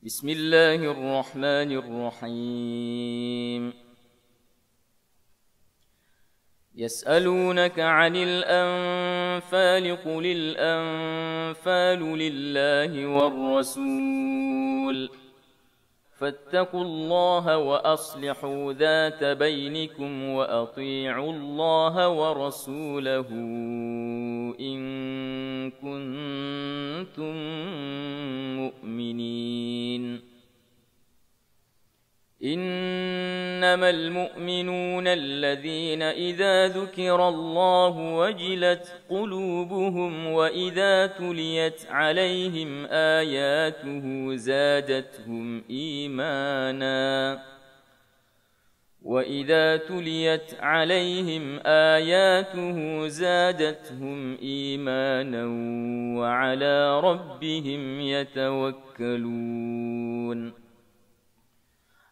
بسم الله الرحمن الرحيم يسألونك عن الأنفال قل الأنفال لله والرسول فاتقوا الله وأصلحوا ذات بينكم وأطيعوا الله ورسوله إن كنتم مؤمنين إنما المؤمنون الذين إذا ذكر الله وجلت قلوبهم وإذا تليت عليهم آياته زادتهم إيمانا وعلى ربهم يتوكلون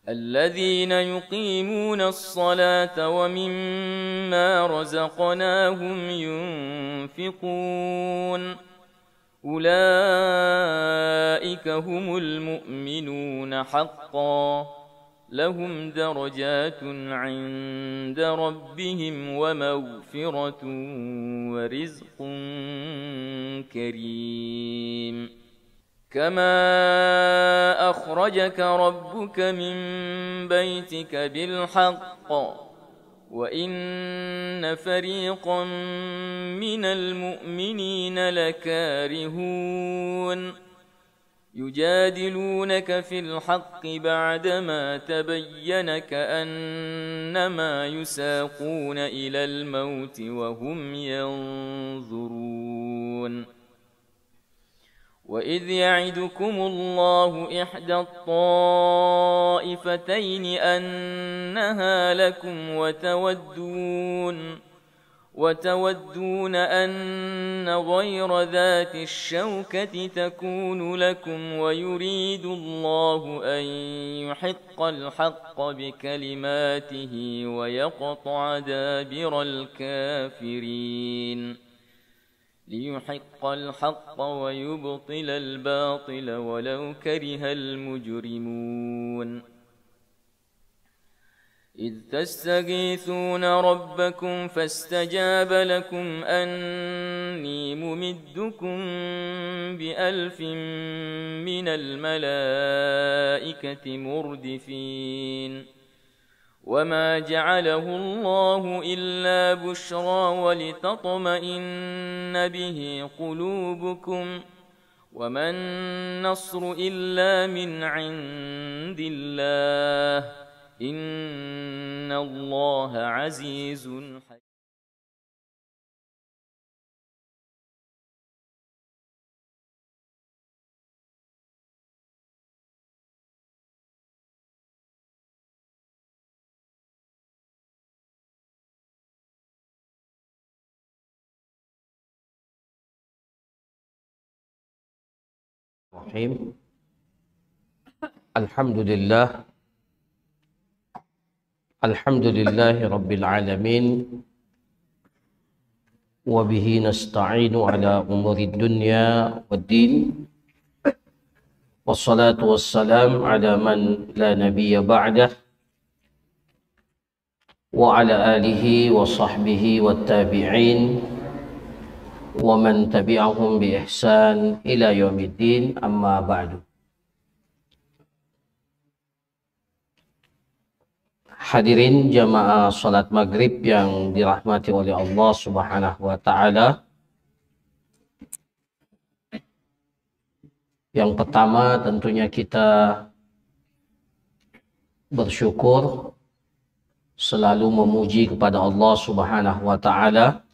الذين يقيمون الصلاة ومما رزقناهم ينفقون أولئك هم المؤمنون حقا لهم درجات عند ربهم ومغفرة ورزق كريم كما أخرجك ربك من بيتك بالحق وإن فريقا من المؤمنين لكارهون يجادلونك في الحق بعدما تبين كأنما يساقون إلى الموت وهم ينظرون وإذ يعدكم الله إحدى الطائفتين أنها لكم وتودون أن غير ذات الشوكة تكون لكم ويريد الله أن يحق الحق بكلماته ويقطع دابر الكافرين ليحق الحق ويبطل الباطل ولو كره المجرمون إذ تستغيثون ربكم فاستجاب لكم أني ممدكم ب1000 من الملائكة مردفين وما جعله الله إلا بشرى ولتطمئن به قلوبكم وما النصر إلا من عند الله إن الله عزيز حكيم Alhamdulillah Rabbil Alamin wa bihi nasta'inu ala umuri dunya waddin wassalatu wassalam ala man la nabiyya ba'dah wa ala alihi wa sahbihi wa tabi'in wa man tabi'ahum bi ihsan ila yaumiddin amma ba'du. Hadirin jamaah salat maghrib yang dirahmati oleh Allah Subhanahu wa ta'ala. Yang pertama tentunya kita bersyukur, selalu memuji kepada Allah Subhanahu wa ta'ala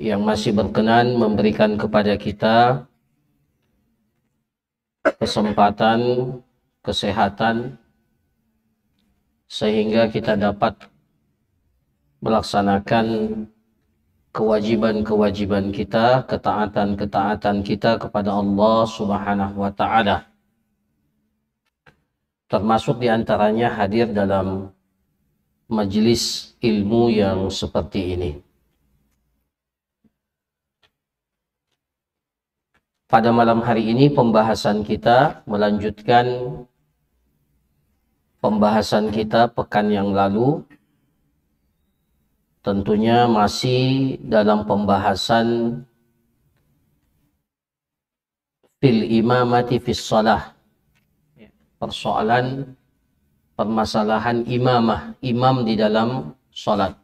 yang masih berkenan memberikan kepada kita kesempatan, kesehatan, sehingga kita dapat melaksanakan kewajiban-kewajiban kita, ketaatan-ketaatan kita kepada Allah Subhanahu wa ta'ala. Termasuk diantaranya hadir dalam majelis ilmu yang seperti ini. Pada malam hari ini pembahasan kita melanjutkan pembahasan kita pekan yang lalu. Tentunya masih dalam pembahasan fil imamati fis shalah. Persoalan permasalahan imamah, imam di dalam salat.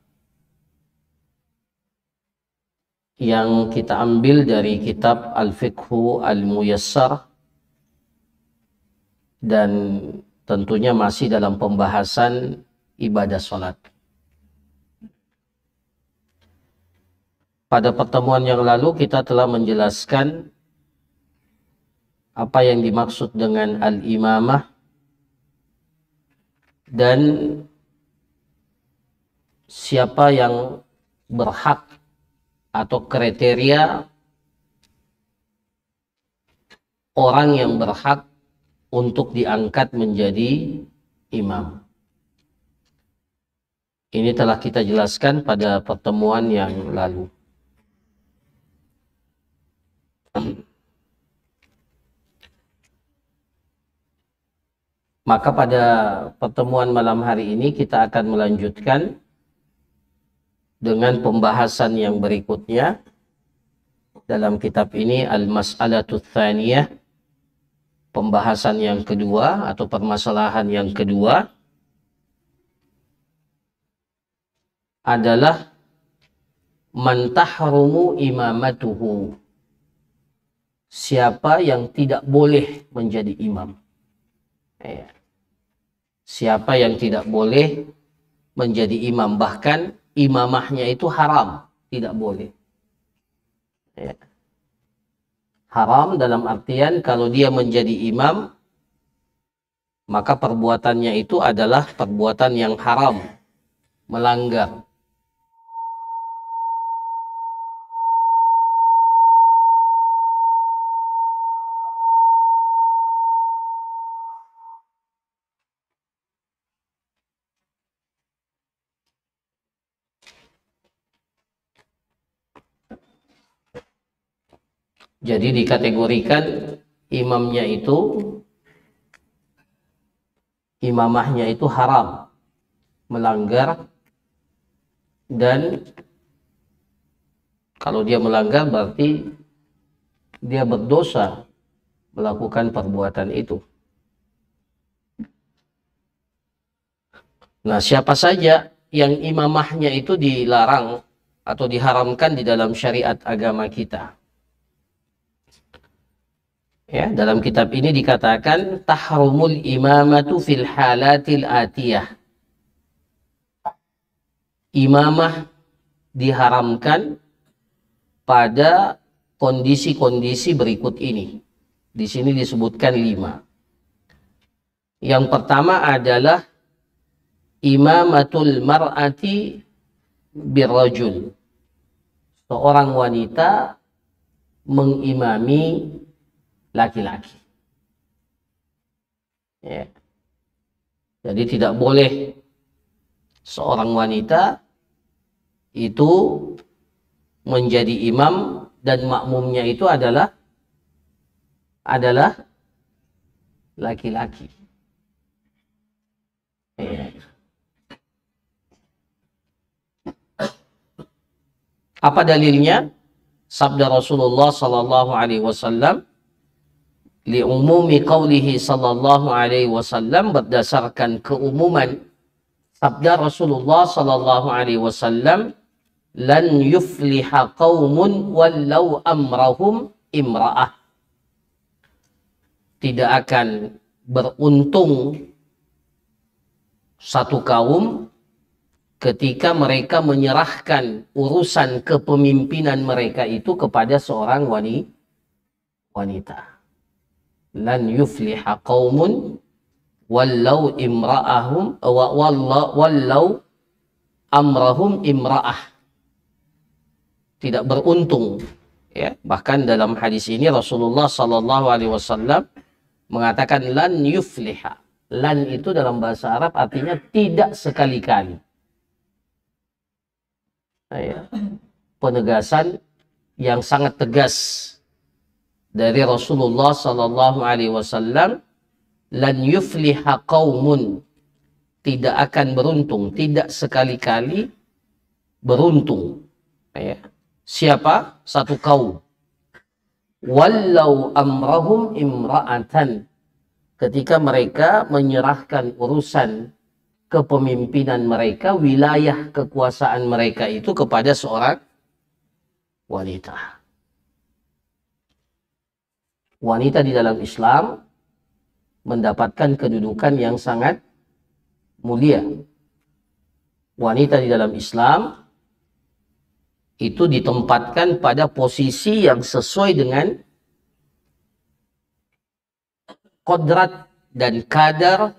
Yang kita ambil dari kitab Al-Fiqhu Al-Muyassar, dan tentunya masih dalam pembahasan ibadah salat. Pada pertemuan yang lalu kita telah menjelaskan apa yang dimaksud dengan al-imamah dan siapa yang berhak atau kriteria orang yang berhak untuk diangkat menjadi imam. Ini telah kita jelaskan pada pertemuan yang lalu. Maka pada pertemuan malam hari ini kita akan melanjutkan dengan pembahasan yang berikutnya dalam kitab ini, Al-Mas'alatu Tsaniyah, pembahasan yang kedua atau permasalahan yang kedua adalah man tahrumu imamatuhu, siapa yang tidak boleh menjadi imam. Siapa yang tidak boleh menjadi imam, bahkan imamahnya itu haram, tidak boleh. Haram dalam artian kalau dia menjadi imam, maka perbuatannya itu adalah perbuatan yang haram, melanggar. Jadi dikategorikan imamnya itu, imamahnya itu haram, melanggar, dan kalau dia melanggar berarti dia berdosa melakukan perbuatan itu. Nah, siapa saja yang imamahnya itu dilarang atau diharamkan di dalam syariat agama kita? Ya, dalam kitab ini dikatakan tahrumul imamatu fil halatil atiyah. Imamah diharamkan pada kondisi-kondisi berikut ini. Di sini disebutkan 5. Yang pertama adalah imamatul mar'ati birrajul. Seorang wanita mengimami laki-laki. Ya. Jadi tidak boleh seorang wanita itu menjadi imam dan makmumnya itu adalah laki-laki. Ya. Apa dalilnya? Sabda Rasulullah sallallahu alaihi wasallam, li umumi qawlihi sallallahu alaihi wasallam, berdasarkan keumuman sabda Rasulullah sallallahu alaihi wasallam, lan yufliha qaumun wallau amrahum imra'ah. Tidak akan beruntung satu kaum ketika mereka menyerahkan urusan kepemimpinan mereka itu kepada seorang wanita. Lan yufliha qaumun wallau imra'ahum wallau amrahum imra'ah. Tidak beruntung, ya. Bahkan dalam hadis ini Rasulullah sallallahu alaihi wasallam mengatakan lan yufliha. Lan itu dalam bahasa Arab artinya tidak sekali-kali. Ya. Penegasan yang sangat tegas dari Rasulullah sallallahu alaihi wasallam, lan yufliha qaumun, tidak akan beruntung, tidak sekali-kali beruntung. Ya. Siapa? Satu kaum. Wallau amrahum imra'atan, ketika mereka menyerahkan urusan kepemimpinan mereka, wilayah kekuasaan mereka itu kepada seorang wanita. Wanita di dalam Islam mendapatkan kedudukan yang sangat mulia. Wanita di dalam Islam itu ditempatkan pada posisi yang sesuai dengan kodrat dan kadar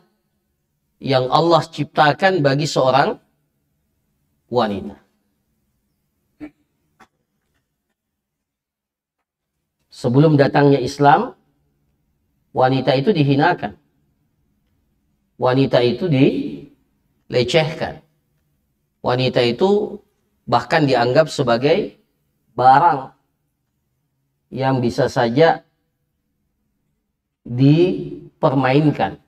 yang Allah ciptakan bagi seorang wanita. Sebelum datangnya Islam, wanita itu dihinakan. Wanita itu dilecehkan. Wanita itu bahkan dianggap sebagai barang yang bisa saja dipermainkan.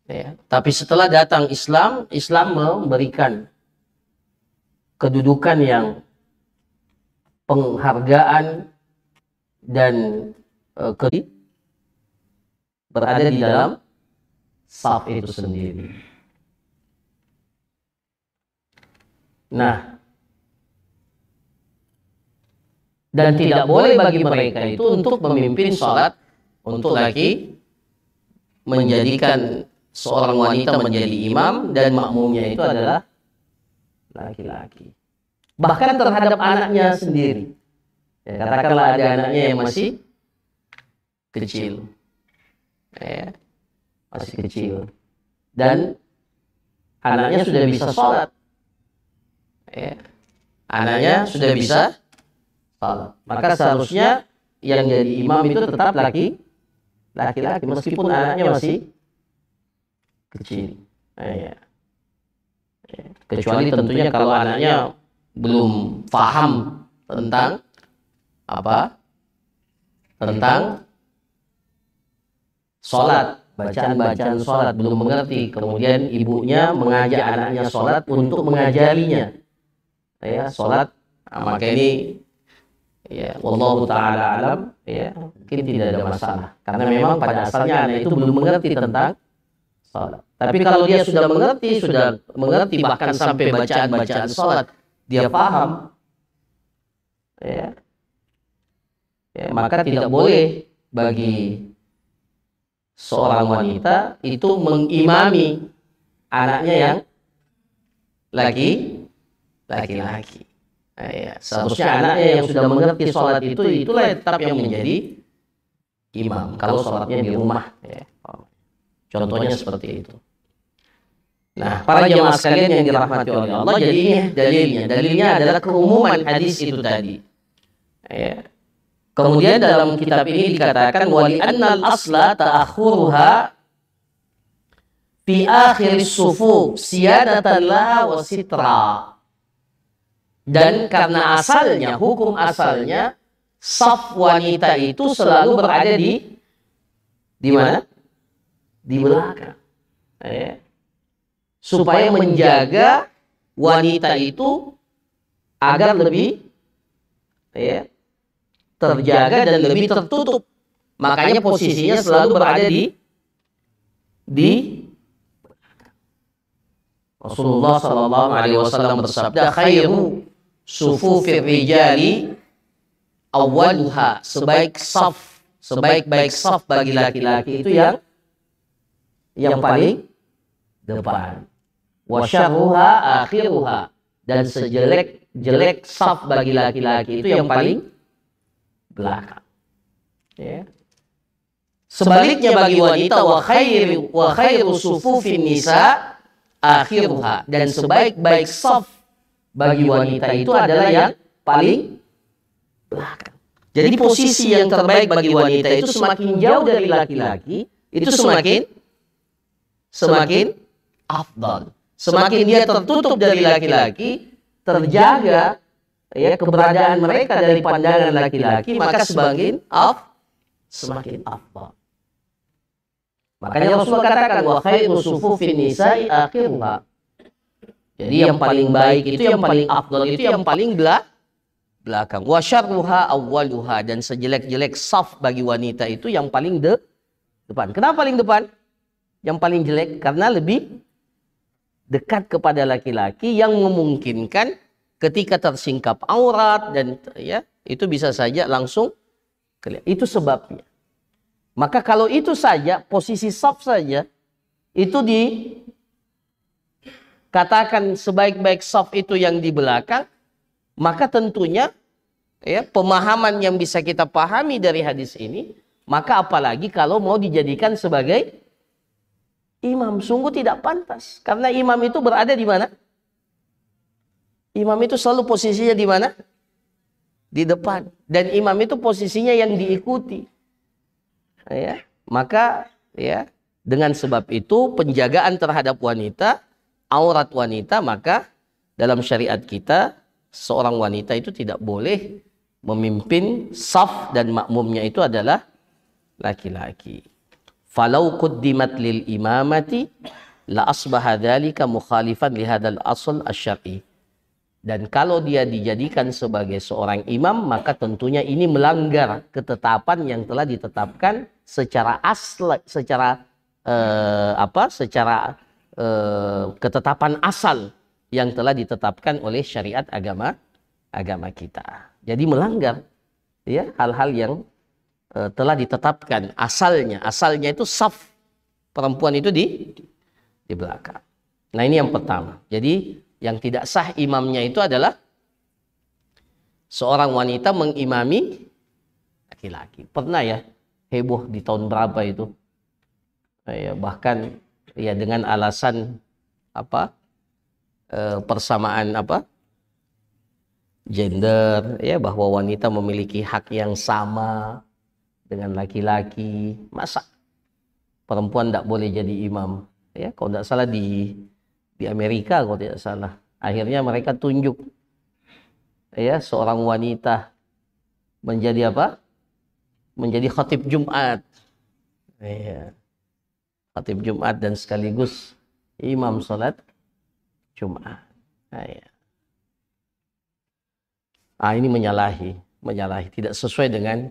Ya. Tapi setelah datang Islam, Islam memberikan kedudukan yang penghargaan dan berada di dalam saf itu sendiri. Nah, dan tidak boleh bagi mereka itu untuk memimpin sholat untuk laki, menjadikan seorang wanita menjadi imam dan makmumnya itu adalah laki-laki. Bahkan terhadap anaknya sendiri. Ya, katakanlah ada anaknya yang masih kecil. Ya, masih kecil. Dan anaknya sudah bisa sholat. Ya, anaknya sudah bisa sholat. Maka seharusnya yang jadi imam itu tetap laki-laki meskipun anaknya masih kecil. Ya. Ya. Kecuali tentunya kalau anaknya belum paham tentang apa? Tentang sholat, bacaan-bacaan sholat, belum mengerti. Kemudian ibunya mengajak anaknya sholat untuk mengajarinya. Ya, sholat, maka ini ya, wallahu ta'ala alam, ya, mungkin tidak ada masalah. Karena memang pada asalnya anak itu belum mengerti tentang sholat. Tapi kalau dia sudah mengerti bahkan sampai bacaan-bacaan sholat, dia paham, ya, ya, maka tidak boleh bagi seorang wanita itu mengimami anaknya yang laki-laki. Nah, ya, seharusnya anaknya yang sudah mengerti sholat itulah tetap yang menjadi imam kalau sholatnya di rumah. Ya. Contohnya seperti itu. Nah, para jemaah sekalian yang dirahmati oleh Allah, jadi ini dalilnya adalah keumuman hadis itu tadi. Ya. Kemudian dalam kitab ini dikatakan wali annal asla ta'akhuruha fi akhir sufuf siyadatan laha wa sitra. Dan karena asalnya, hukum asalnya, saf wanita itu selalu berada di mana? Di belakang. Ya. Supaya menjaga wanita itu agar lebih ya, terjaga dan lebih tertutup. Makanya posisinya selalu berada di Rasulullah sallallahu alaihi wasallam bersabda, khairu sufufir rijali awwaluha, sebaik-baik saf bagi laki-laki itu yang paling depan. Wa syarruha akhiruha, dan sejelek-jelek saf bagi laki-laki itu yang paling belakang. Ya. Sebaliknya bagi wanita, wa khairu sufufin nisa akhiruha, dan sebaik-baik saf bagi wanita itu adalah yang paling belakang. Jadi posisi yang terbaik bagi wanita itu semakin jauh dari laki-laki, itu semakin afdal. Semakin dia tertutup dari laki-laki, terjaga ya keberadaan mereka dari pandangan laki-laki, maka semakin afdal. Makanya Rasulullah katakan wa khairu sufufin nisa'i akhiruha. Jadi yang paling baik itu, yang paling afdal itu yang paling belakang. Wa syarruha awwaluha, dan sejelek-jelek saf bagi wanita itu yang paling depan. Kenapa paling depan? Yang paling jelek karena lebih dekat kepada laki-laki, yang memungkinkan ketika tersingkap aurat dan ya itu bisa saja langsung kelihatan. Itu sebabnya. Maka kalau itu saja, posisi saf saja, itu dikatakan sebaik-baik saf itu yang di belakang, maka tentunya ya pemahaman yang bisa kita pahami dari hadis ini, maka apalagi kalau mau dijadikan sebagai imam, sungguh tidak pantas. Karena imam itu berada di mana? Imam itu selalu posisinya di mana? Di depan. Dan imam itu posisinya yang diikuti. Ya, maka ya dengan sebab itu penjagaan terhadap wanita, aurat wanita, maka dalam syariat kita seorang wanita itu tidak boleh memimpin saf dan makmumnya itu adalah laki-laki. Falau quddimat lil imamati la asbaha dzalika mukhalifan li hadzal asl asy-syar'i. Dan kalau dia dijadikan sebagai seorang imam, maka tentunya ini melanggar ketetapan yang telah ditetapkan secara ketetapan asal yang telah ditetapkan oleh syariat agama kita. Jadi melanggar ya hal-hal yang telah ditetapkan asalnya. Asalnya itu saf perempuan itu di belakang. Nah, ini yang pertama. Jadi yang tidak sah imamnya itu adalah seorang wanita mengimami laki-laki. Pernah ya heboh di tahun berapa itu? Ya, bahkan ya dengan alasan persamaan gender, ya bahwa wanita memiliki hak yang sama dengan laki-laki. Masa perempuan tidak boleh jadi imam? Ya, kalau tidak salah di Amerika, kalau tidak salah, akhirnya mereka tunjuk ya seorang wanita menjadi menjadi khatib Jumat, ya, khatib Jumat dan sekaligus imam salat Jumat. Ya. Ini menyalahi, tidak sesuai dengan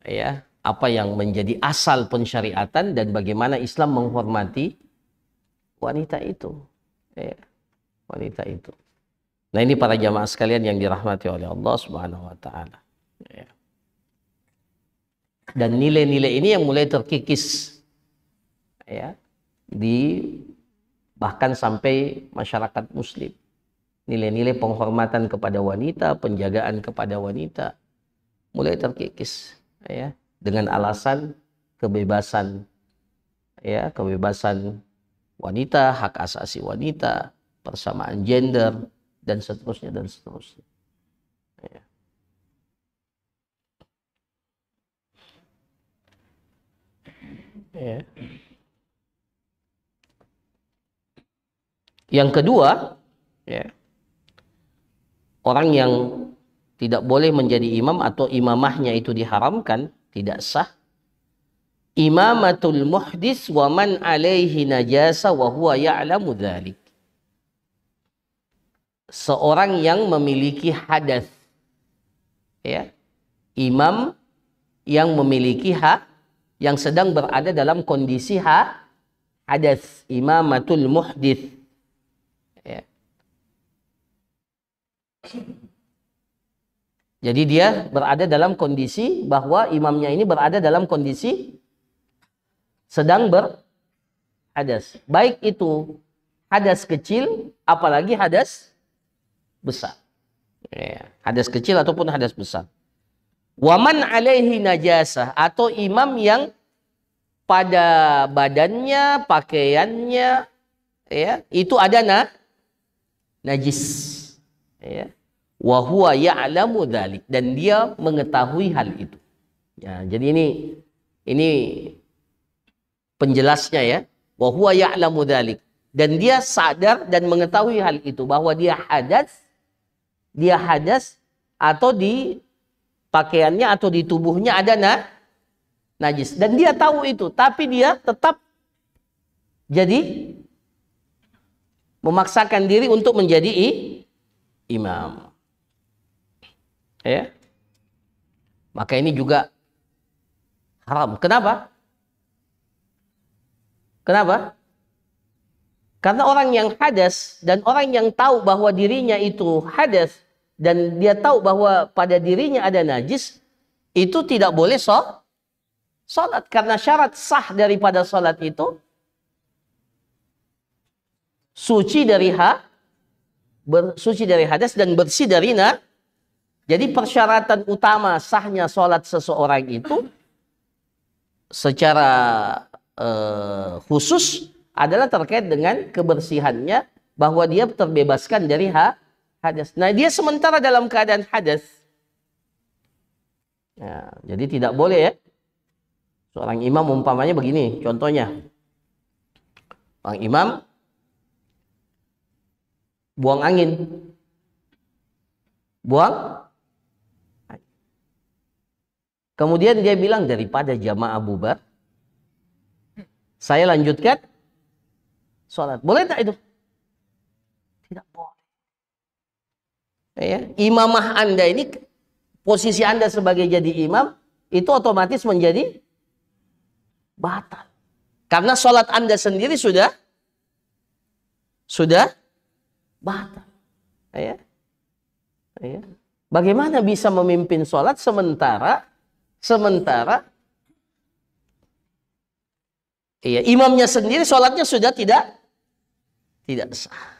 ya apa yang menjadi asal pensyariatan dan bagaimana Islam menghormati wanita itu. Ya, wanita itu. Nah, ini para jamaah sekalian yang dirahmati oleh Allah Subhanahu wa taala. Ya. Dan nilai-nilai ini yang mulai terkikis ya bahkan sampai masyarakat muslim. Nilai-nilai penghormatan kepada wanita, penjagaan kepada wanita mulai terkikis ya dengan alasan kebebasan ya, kebebasan wanita, hak asasi wanita, persamaan gender, dan seterusnya dan seterusnya. Ya. Ya. Yang kedua, ya, orang yang tidak boleh menjadi imam atau imamahnya itu diharamkan, tidak sah. Imamatul muhdis wa man alaihi najasa wa huwa ya'lamu dzalik. Seorang yang memiliki hadas. Ya. Imam yang memiliki yang sedang berada dalam kondisi hadas, imamatul muhdis. Ya. Jadi dia berada dalam kondisi bahwa imamnya ini berada dalam kondisi sedang berhadas. Baik itu hadas kecil, apalagi hadas besar. Ya, hadas kecil ataupun hadas besar. Waman alaihi najasah, atau imam yang pada badannya, pakaiannya, ya, itu ada najis. Ya. Wa huwa ya'lamu dzalik, dan dia mengetahui hal itu. Ya, jadi ini penjelasnya ya, wa huwa ya'lamu dzalik, dan dia sadar dan mengetahui hal itu bahwa dia hadas atau di pakaiannya atau di tubuhnya ada najis. Dan dia tahu itu, tapi dia tetap jadi memaksakan diri untuk menjadi imam. Ya. Maka ini juga haram. Kenapa? Kenapa? Karena orang yang hadas dan orang yang tahu bahwa dirinya itu hadas dan dia tahu bahwa pada dirinya ada najis, itu tidak boleh sholat. Karena syarat sah daripada sholat itu suci dari hadas dan bersih dari Jadi persyaratan utama sahnya sholat seseorang itu secara khusus adalah terkait dengan kebersihannya, bahwa dia terbebaskan dari hadas. Nah, dia sementara dalam keadaan hadas. Ya, jadi tidak boleh ya. Seorang imam umpamanya begini, contohnya. Orang imam buang angin. Kemudian dia bilang, daripada jamaah bubar, saya lanjutkan sholat. Boleh tak itu? Tidak boleh. Ya, imamah Anda ini, posisi Anda sebagai jadi imam, itu otomatis menjadi batal. Karena sholat Anda sendiri sudah batal. Ya. Ya. Bagaimana bisa memimpin sholat sementara imamnya sendiri sholatnya sudah tidak sah.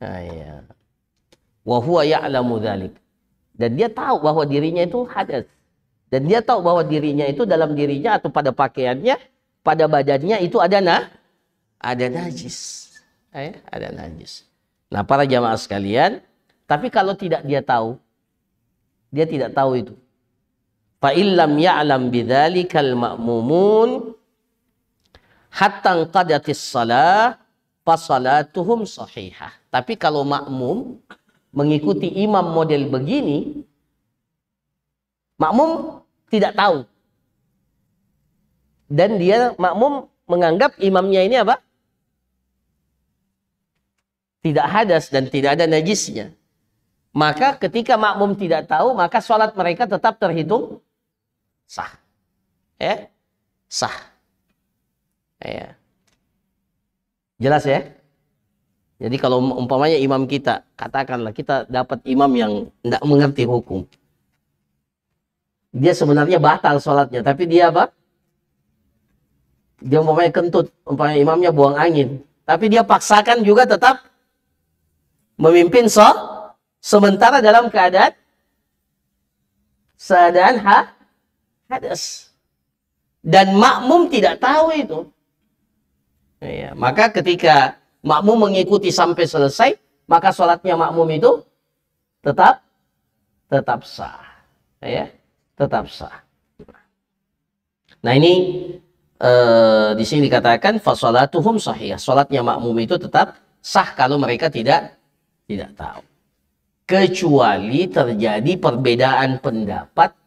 Ya. Wa huwa ya'lamu dzalik. Dan dia tahu bahwa dirinya itu hadas. Dan dia tahu bahwa dirinya itu dalam dirinya atau pada pakaiannya, pada badannya itu ada najis. Ada najis. Nah, para jamaah sekalian, tapi kalau tidak dia tidak tahu itu. Fa illam ya'lam bidzalikal ma'mumun hatta qadatis shalah fa salatuhum sahihah. Tapi kalau makmum mengikuti imam model begini, makmum tidak tahu. Dan dia makmum menganggap imamnya ini apa? Tidak hadas dan tidak ada najisnya. Maka ketika makmum tidak tahu, maka sholat mereka tetap terhitung sah. Sah. Jelas ya? Jadi kalau umpamanya imam kita, katakanlah kita dapat imam yang tidak mengerti hukum. Dia sebenarnya batal sholatnya, tapi dia apa? Dia umpamanya kentut, umpamanya imamnya buang angin. Tapi dia paksakan juga tetap memimpin sementara dalam keadaan hadas. Dan makmum tidak tahu itu. Ya, maka ketika makmum mengikuti sampai selesai, maka sholatnya makmum itu tetap sah. Ya, tetap sah. Nah, ini di sini dikatakan fasolatuhum sahih. Sholatnya makmum itu tetap sah kalau mereka tidak tahu. Kecuali terjadi perbedaan pendapat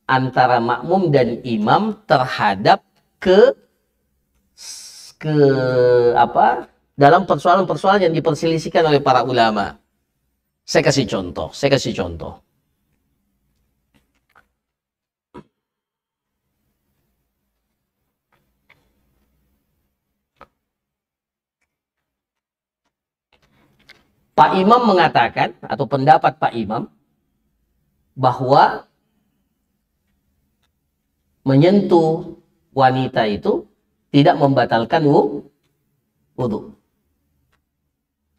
antara makmum dan imam terhadap dalam persoalan-persoalan yang diperselisihkan oleh para ulama. Saya kasih contoh. Pak Imam mengatakan, atau pendapat Pak Imam, bahwa menyentuh wanita itu tidak membatalkan wudu.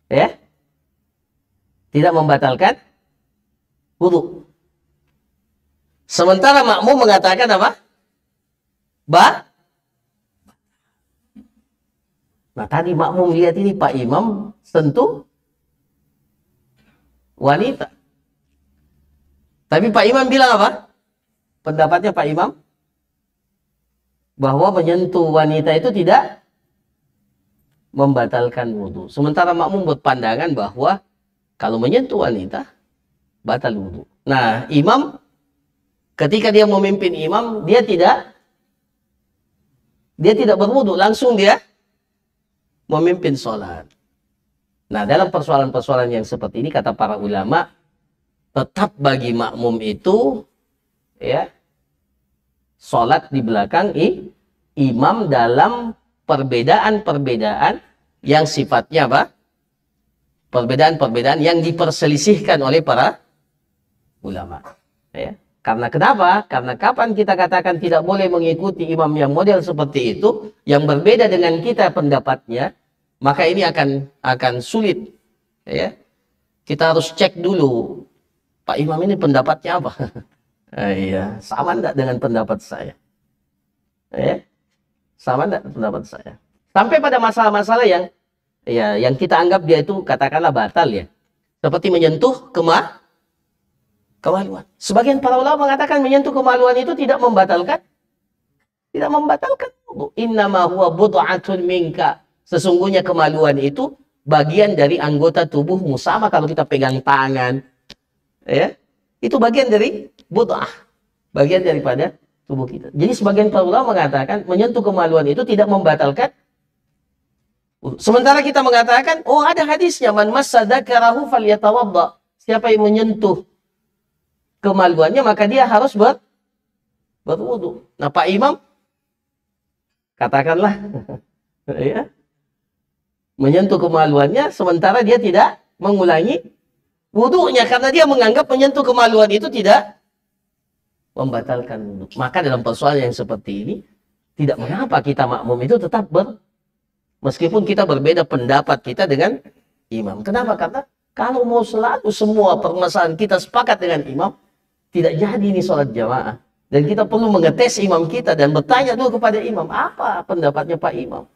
Ya? Tidak membatalkan wudu. Sementara makmum mengatakan apa? Nah, tadi makmum lihat ini Pak Imam sentuh wanita. Tapi Pak Imam bilang apa? Pendapatnya Pak Imam bahwa menyentuh wanita itu tidak membatalkan wudu. Sementara makmum berpandangan bahwa kalau menyentuh wanita batal wudu. Nah, imam ketika dia memimpin imam, dia tidak berwudu, langsung dia memimpin sholat. Nah, dalam persoalan-persoalan yang seperti ini, kata para ulama, tetap bagi makmum itu ya sholat di belakang imam dalam perbedaan-perbedaan yang sifatnya apa? Perbedaan-perbedaan yang diperselisihkan oleh para ulama. Ya. Karena kenapa? Karena kapan kita katakan tidak boleh mengikuti imam yang model seperti itu, yang berbeda dengan kita pendapatnya, maka ini akan sulit. Ya. Kita harus cek dulu, Pak Imam ini pendapatnya apa? Iya, sama enggak dengan pendapat saya? Ya. Sama enggak pendapat saya? Sampai pada masalah-masalah yang kita anggap dia itu katakanlah batal ya. Seperti menyentuh kemaluan. Sebagian para ulama mengatakan menyentuh kemaluan itu tidak membatalkan. Tidak membatalkan. Innama huwa bud'atun minka. Sesungguhnya kemaluan itu bagian dari anggota tubuhmu. Sama kalau kita pegang tangan. Ya. Itu bagian dari bud'ah. Bagian daripada tubuh kita. Jadi sebagian para ulama mengatakan menyentuh kemaluan itu tidak membatalkan. Sementara kita mengatakan, oh ada hadisnya, man massa dzakarahu falyatawadda. Siapa yang menyentuh kemaluannya, maka dia harus berwudu. Nah, Pak Imam, katakanlah, ya, menyentuh kemaluannya, sementara dia tidak mengulangi wudunya, karena dia menganggap menyentuh kemaluan itu tidak membatalkan wudu. Maka dalam persoalan yang seperti ini, tidak mengapa kita makmum itu tetap meskipun kita berbeda pendapat kita dengan imam. Kenapa? Karena kalau mau selalu semua permasalahan kita sepakat dengan imam, tidak jadi ini sholat jamaah. Dan kita perlu mengetes imam kita dan bertanya dulu kepada imam, apa pendapatnya Pak Imam?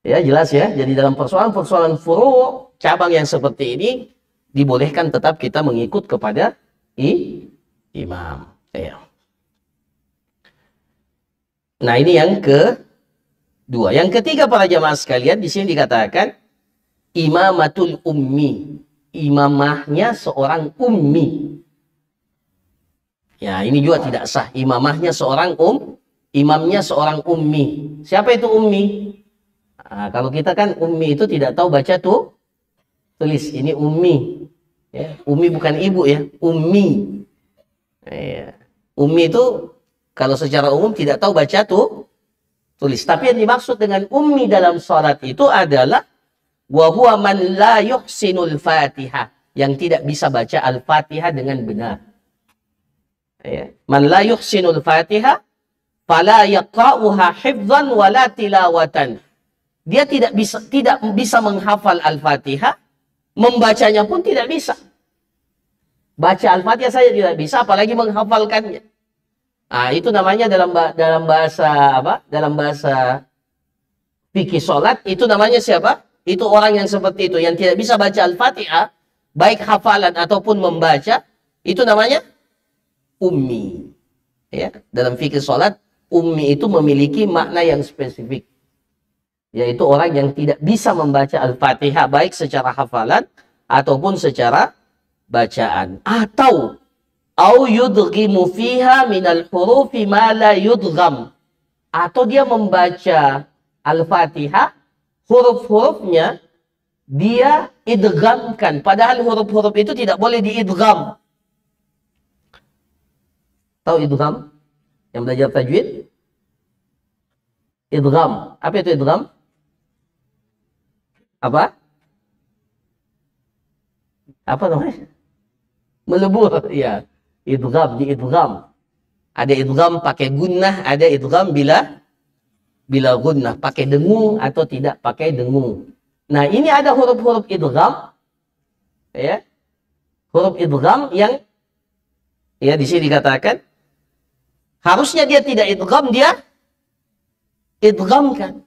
Ya, jelas ya. Jadi dalam persoalan-persoalan furu', cabang yang seperti ini, dibolehkan tetap kita mengikut kepada imam. Ya. Nah, ini yang kedua. Yang ketiga para jamaah sekalian, di sini dikatakan imamatul ummi. Imamahnya seorang ummi. Ya, ini juga tidak sah. Imamahnya seorang imamnya seorang ummi. Siapa itu ummi? Nah, kalau kita kan ummi itu tidak tahu baca tulis. Ini ummi. Ya, ummi bukan ibu ya, ummi. Ya. Ummi itu kalau secara umum tidak tahu baca tulis. Tapi yang dimaksud dengan ummi dalam salat itu adalah wa huwa man la yuhsinul Fatihah, yang tidak bisa baca Al-Fatihah dengan benar. Ya. Man la yuhsinul Fatihah fala yaqra'uha hifdzan wala tilawatan. Dia tidak bisa menghafal Al-Fatihah, membacanya pun tidak bisa. Baca Al-Fatihah saja tidak bisa, apalagi menghafalkannya. Nah, itu namanya dalam bahasa apa? Dalam bahasa fikih salat itu namanya siapa? Itu orang yang seperti itu, yang tidak bisa baca Al-Fatihah, baik hafalan ataupun membaca, itu namanya ummi. Ya, dalam fikih salat, ummi itu memiliki makna yang spesifik, yaitu orang yang tidak bisa membaca Al-Fatihah baik secara hafalan ataupun secara bacaan, atau au yudghimu fiha minal hurufi ma la yudgham, atau dia membaca Al-Fatihah, huruf-hurufnya dia idghamkan, padahal huruf-huruf itu tidak boleh diidgham. Tahu idgham? Yang belajar tajwid? Idgham. Apa itu idgham? Apa? Apa namanya? Melebur, ya. Idgham, diidgham. Ada idgham pakai gunnah, ada idgham bila gunnah, pakai dengung atau tidak pakai dengung. Nah, ini ada huruf-huruf idgham, ya. Huruf idgham yang ya di sini dikatakan harusnya dia tidak idgham, dia idghamkan.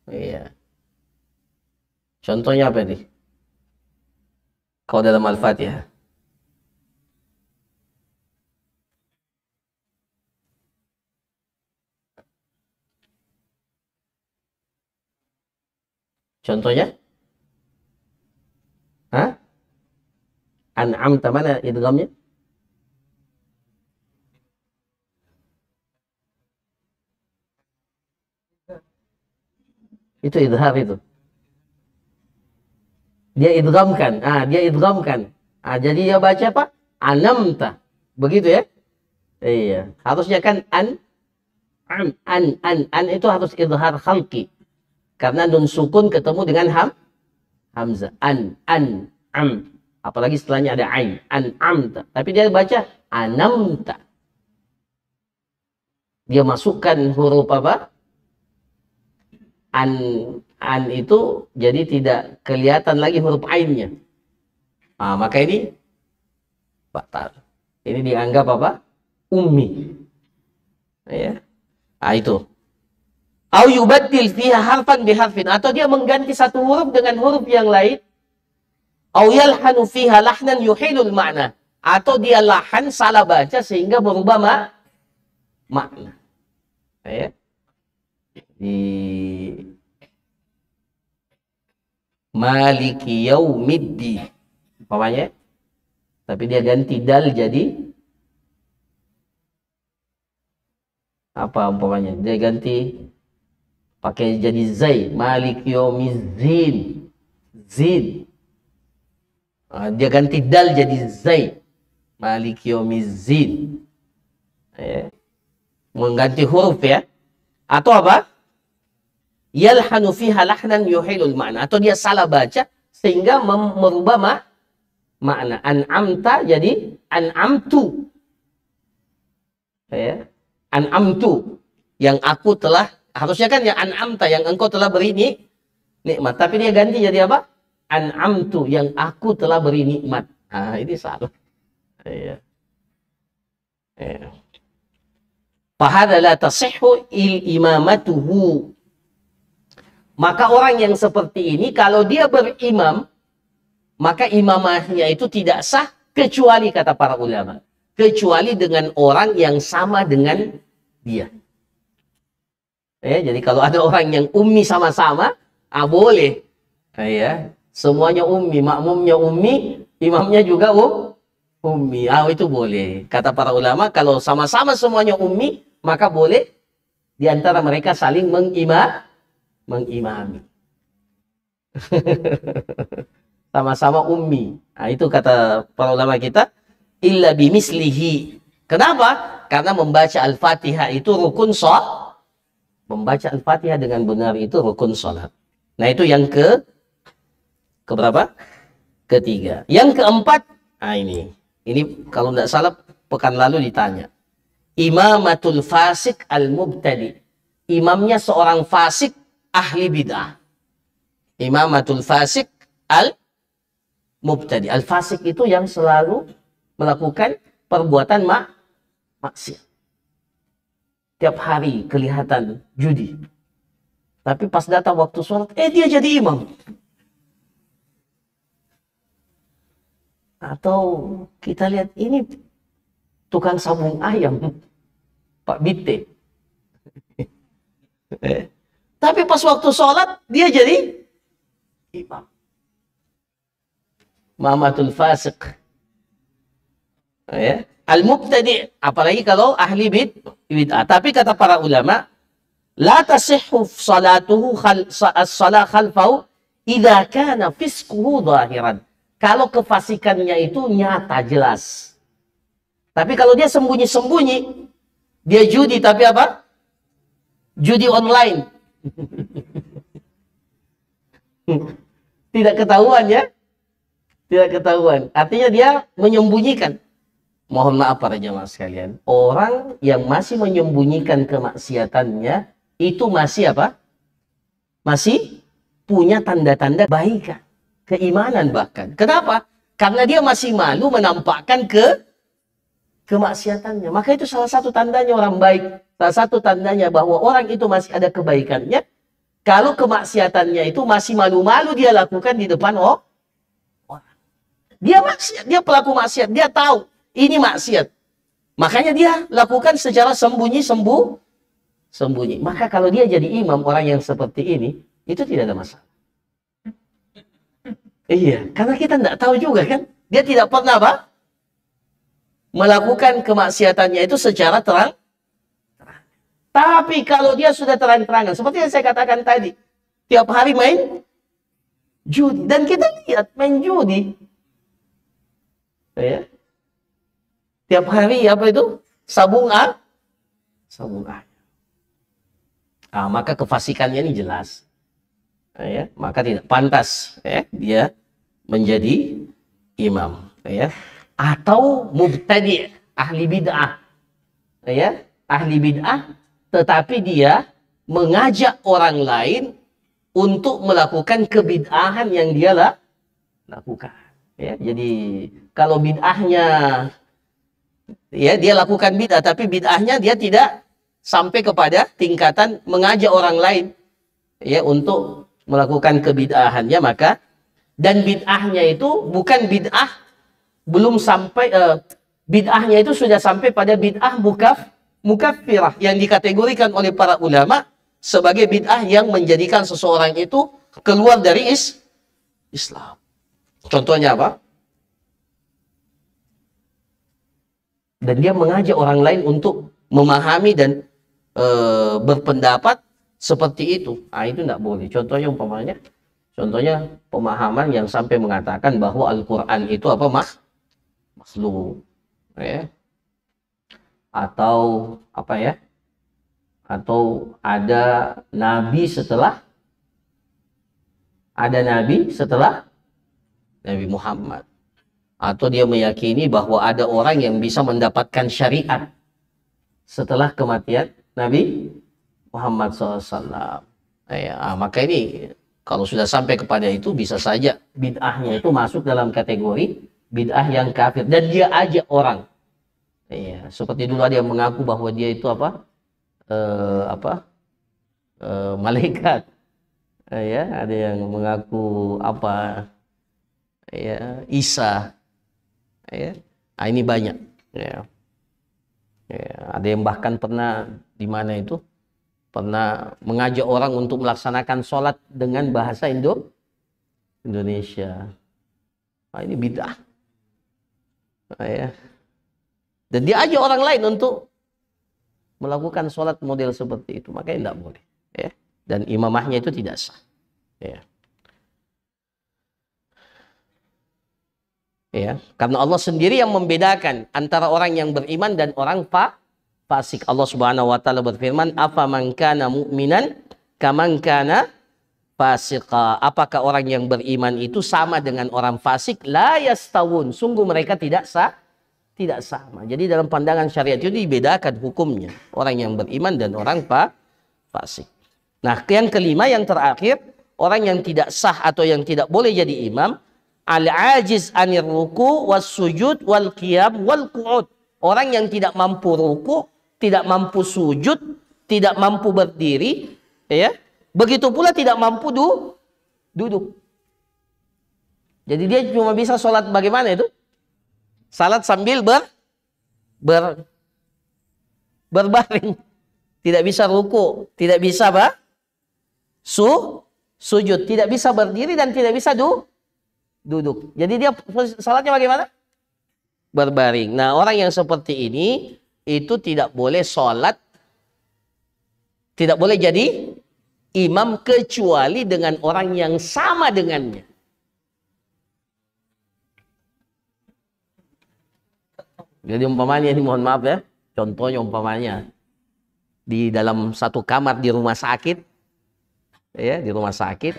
Iya. Contohnya apa nih? Kalau dalam Al-Fatihah. Contohnya? Hah? An'amta mana idghamnya? Itu idhar itu. Dia idghamkan. Dia idghamkan. Jadi dia baca apa? Anamta. Begitu ya? Iya. Harusnya kan an itu harus idhar khalqi. Karena nun sukun ketemu dengan hamzah. Am. Apalagi setelahnya ada ain. An'amta. Tapi dia baca anamta. Dia masukkan huruf apa? An itu jadi tidak kelihatan lagi huruf ainnya. Maka ini batal. Ini dianggap apa? Ummi. Ya. Itu. Au yubaddil fiha harfan biharfin, atau dia mengganti satu huruf dengan huruf yang lain. Au yalhanu fiha lahnan yuhilul ma'na, atau dia lahan salah baca sehingga berubah makna. Ya. Di Maliki Yaumiddin umpamanya, tapi dia ganti dal jadi apa umpamanya, dia ganti pakai jadi zai, Maliki Yaumizzin, zin. Dia ganti dal jadi zai, Maliki Yaumizzin. Mengganti huruf ya. Atau apa? Yalhanu fiha lahnan yuhilul ma'na, atau dia salah baca sehingga merubah makna. An'amta jadi an'amtu. Ya. An'amtu, yang aku telah, harusnya kan yang an'amta, yang engkau telah beri nikmat. Tapi dia ganti jadi apa? An'amtu, yang aku telah beri nikmat. Ini salah. Ya. Ya. Fahadha la tasihhu imamatuhu. Maka orang yang seperti ini, kalau dia berimam, maka imamahnya itu tidak sah, kecuali kata para ulama, kecuali dengan orang yang sama dengan dia. Jadi kalau ada orang yang ummi sama-sama, boleh. Semuanya ummi, makmumnya ummi, imamnya juga ummi. Itu boleh. Kata para ulama, kalau sama-sama semuanya ummi, maka boleh di antara mereka saling mengimami. Sama-sama ummi. Itu kata para ulama kita, illa bimislihi. Kenapa? Karena membaca Al-Fatihah itu rukun sholat. Membaca Al-Fatihah dengan benar itu rukun sholat. Nah, itu yang keberapa? Ketiga. Yang keempat, ini kalau tidak salah pekan lalu ditanya. Imamatul fasik al-mubtadi. Imamnya seorang fasik ahli bid'ah. Imamatul fasik al-mubtadi. Al-fasik itu yang selalu melakukan perbuatan maksiat. Tiap hari kelihatan judi. Tapi pas datang waktu sholat, dia jadi imam. Atau kita lihat ini tukang sabung ayam, Pak Bitte. Tapi pas waktu sholat, dia jadi imam. Mamatul fasik. Al-mubtadi, apalagi kalau ahli bid'ah. Tapi kata para ulama, la tasihhu salatuhu as-salah khalfahu idza kana fisquhu zahiran. Kalau kefasikannya itu nyata, jelas. Tapi kalau dia sembunyi-sembunyi, dia judi, tapi apa? Judi online. Tidak ketahuan ya. Tidak ketahuan. Artinya dia menyembunyikan. Mohon maaf para jamaah sekalian. Orang yang masih menyembunyikan kemaksiatannya, itu masih apa? Masih punya tanda-tanda kebaikan. Keimanan bahkan. Kenapa? Karena dia masih malu menampakkan kemaksiatannya. Maka itu salah satu tandanya orang baik. Salah satu tandanya bahwa orang itu masih ada kebaikannya. Kalau kemaksiatannya itu masih malu-malu dia lakukan di depan orang. Dia maksiat, dia pelaku maksiat. Dia tahu ini maksiat. Makanya dia lakukan secara sembunyi. Maka kalau dia jadi imam, orang yang seperti ini, itu tidak ada masalah. Iya, karena kita tidak tahu juga kan. Dia tidak pernah apa? Melakukan kemaksiatannya itu secara terang. Tapi kalau dia sudah terang-terangan, seperti yang saya katakan tadi, tiap hari main judi. Dan kita lihat main judi. Ya. Tiap hari apa itu? Sabung ayam. Maka kefasikannya ini jelas. Ya, maka tidak pantas ya, dia menjadi imam. Ya. Atau mubtadi', ahli bid'ah. Ya, ahli bid'ah, tetapi dia mengajak orang lain untuk melakukan kebid'ahan yang dia lakukan. Ya, jadi kalau bid'ahnya ya dia lakukan bid'ah, tapi bid'ahnya dia tidak sampai kepada tingkatan mengajak orang lain ya untuk melakukan kebid'ahannya, maka dan bid'ahnya itu bukan bid'ah belum sampai bid'ahnya itu sudah sampai pada bid'ah mukaffirah yang dikategorikan oleh para ulama sebagai bid'ah yang menjadikan seseorang itu keluar dari Islam. Contohnya apa? Dan dia mengajak orang lain untuk memahami dan berpendapat seperti itu. Itu tidak boleh. Contohnya umpamanya, pemahaman yang sampai mengatakan bahwa Al-Quran itu apa? Makhluk. Ya. Atau apa ya? Atau ada nabi setelah Nabi Muhammad. Atau dia meyakini bahwa ada orang yang bisa mendapatkan syariat setelah kematian Nabi Muhammad SAW. Maka ini kalau sudah sampai kepada itu, bisa saja bid'ahnya itu masuk dalam kategori bid'ah yang kafir. Dan dia ajak orang. Seperti dulu ada yang mengaku bahwa dia itu malaikat. Ada yang mengaku Isa. Ini banyak. Ada yang bahkan pernah di mana itu pernah mengajak orang untuk melaksanakan sholat dengan bahasa Indonesia. Ini bid'ah. Dan dia ajak orang lain untuk melakukan sholat model seperti itu, makanya tidak boleh. Dan imamahnya itu tidak sah. Karena Allah sendiri yang membedakan antara orang yang beriman dan orang fasik. Allah Subhanahu wa taala berfirman, "Afaman kana mu'minan kaman kana fasiqa." Apakah orang yang beriman itu sama dengan orang fasik? La yastawun. Sungguh mereka tidak sama. Jadi dalam pandangan syariat itu dibedakan hukumnya orang yang beriman dan orang fasik. Nah, yang kelima, yang terakhir, orang yang tidak sah atau yang tidak boleh jadi imam, al-ajiz anir ruku was sujud wal qiyam wal qu'ud. Orang yang tidak mampu ruku, tidak mampu sujud, tidak mampu berdiri, begitu pula tidak mampu duduk. Jadi dia cuma bisa sholat bagaimana itu? Salat sambil berbaring. Tidak bisa ruku, tidak bisa sujud, tidak bisa berdiri dan tidak bisa duduk. Jadi dia salatnya bagaimana? Berbaring. Nah, orang yang seperti ini itu tidak boleh sholat, tidak boleh jadi imam kecuali dengan orang yang sama dengannya. Jadi umpamanya ini, mohon maaf ya, contohnya umpamanya di dalam satu kamar di rumah sakit, di rumah sakit,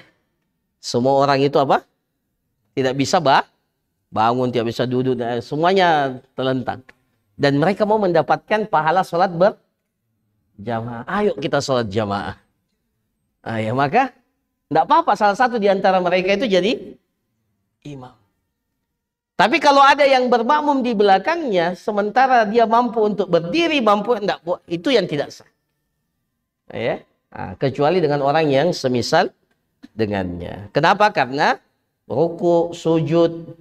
semua orang itu apa? Tidak bisa bangun, tidak bisa duduk, semuanya terlentang. Dan mereka mau mendapatkan pahala sholat berjamaah. Ayo kita sholat jamaah. Maka tidak apa-apa salah satu di antara mereka itu jadi imam. Tapi kalau ada yang bermakmum di belakangnya, sementara dia mampu untuk berdiri, itu yang tidak sah. Kecuali dengan orang yang semisal dengannya. Kenapa? Karena ruku, sujud,